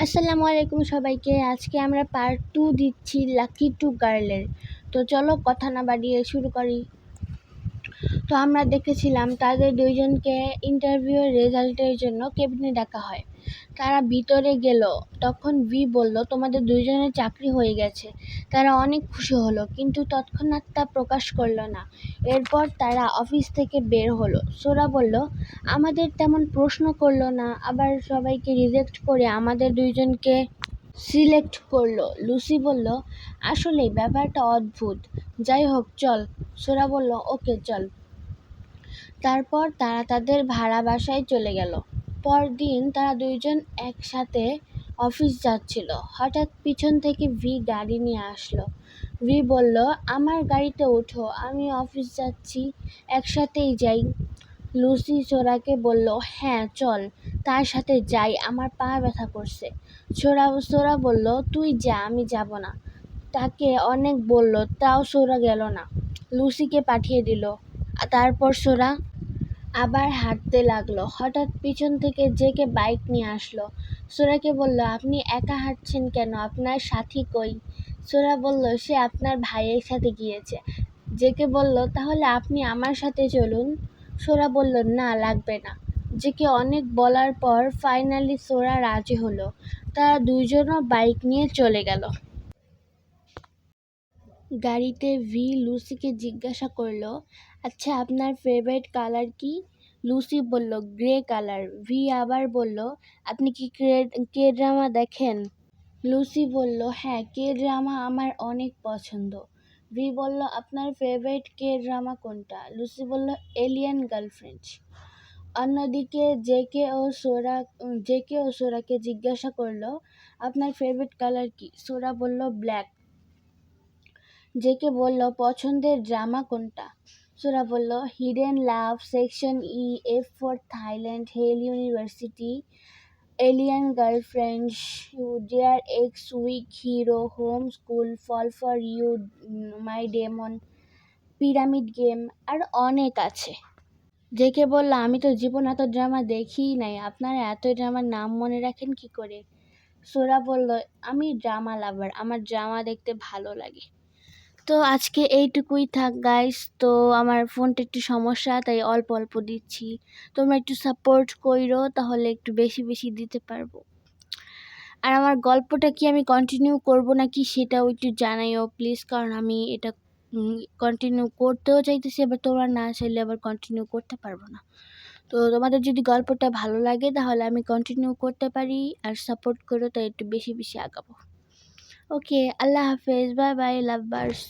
আসসালামু আলাইকুম সবাইকে। আজকে আমরা পার্ট 2 দিচ্ছি লাকি 2 গার্লের। তো চলো কথা না বাড়িয়ে শুরু করি। তো আমরা দেখেছিলাম তাদের দুইজনকে ইন্টারভিউয়ের রেজাল্টের জন্য কেবিনে ডাকা হয়। তারা ভিতরে গেল, তখন ভি বলল তোমাদের দুইজনের চাকরি হয়ে গেছে। তারা অনেক খুশি হলো, কিন্তু তৎক্ষণাৎ তা প্রকাশ করলো না। এরপর তারা অফিস থেকে বের হলো। সোরা বলল আমাদের তেমন প্রশ্ন করলো না, আবার সবাইকে রিজেক্ট করে আমাদের দুইজনকে সিলেক্ট করলো। লুসি বলল আসলেই ব্যাপারটা অদ্ভুত। যাই হোক চল। সোরা বলল ওকে চল। তারপর তারা তাদের ভাড়া বাসায় চলে গেল। পরদিন তারা দুইজন একসাথে অফিস যাচ্ছিল। হঠাৎ পিছন থেকে ভি গাড়ি নিয়ে আসলো। ভি বলল আমার গাড়িতে ওঠো, আমি অফিস যাচ্ছি, একসাথেই যাই। লুসি সোরাকে বলল হ্যাঁ চল, তার সাথে যাই, আমার পা ব্যথা করছে। সোরা বলল তুই যা, আমি যাব না। তাকে অনেক বলল, তাও সোরা গেল না। লুসিকে পাঠিয়ে দিল। তারপর সোরা আবার হাঁটতে লাগলো। হঠাৎ পিছন থেকে জেকে বাইক নিয়ে আসলো। সোরাকে বলল আপনি একা হাঁটছেন কেন, আপনার সাথী কই? সোরা বলল সে আপনার ভাইয়ের সাথে গিয়েছে। জেকে বলল তাহলে আপনি আমার সাথে চলুন। সোরা বলল না লাগবে না। জেকে অনেক বলার পর ফাইনালি সোরা রাজি হলো। তারা দুইজনও বাইক নিয়ে চলে গেল। গাড়িতে ভি লুসিকে জিজ্ঞাসা করলো আচ্ছা আপনার ফেভারিট কালার কি? লুসি বলল গ্রে কালার। ভি আবার বলল আপনি কি কে ড্রামা দেখেন? লুসি বলল হ্যাঁ, কে ড্রামা আমার অনেক পছন্দ। ভি বলল আপনার ফেভারিট কে ড্রামা কোনটা? লুসি বলল এলিয়েন গার্লফ্রেন্ড। অন্যদিকে জেকে ও সোরাকে জিজ্ঞাসা করলো আপনার ফেভারিট কালার কি? সোরা বলল ব্ল্যাক। জেকে বলল পছন্দের ড্রামা কোনটা? সোরা বলল hidden love, section E, F for Thailand, hell university, alien girlfriend, dear X week hero, home school, fall for you, my demon, pyramid game, আর অনেক আছে। জেকে বলল আমি তো জীবন এত ড্রামা দেখিই নাই, আপনারা এত ড্রামার নাম মনে রাখেন কি করে? সোরা বলল আমি ড্রামা লাভার, আমার ড্রামা দেখতে ভালো লাগে। তো আজকে এইটুকুই থাক গাইস। তো আমার ফোনটা একটু সমস্যা, তাই অল্প অল্প দিচ্ছি। তোমরা একটু সাপোর্ট কইরো, তাহলে একটু বেশি বেশি দিতে পারবো। আর আমার গল্পটা কি আমি কন্টিনিউ করব নাকি সেটাও একটু জানাইও প্লিজ, কারণ আমি এটা কন্টিনিউ করতেও চাইতেছি, এবার তোমরা না চাইলে আবার কন্টিনিউ করতে পারবো না। তো তোমাদের যদি গল্পটা ভালো লাগে তাহলে আমি কন্টিনিউ করতে পারি, আর সাপোর্ট করো, তাই একটু বেশি বেশি আগাবো। ওকে, আল্লাহ হাফেজ, বাই বাই, লাভ বার্স।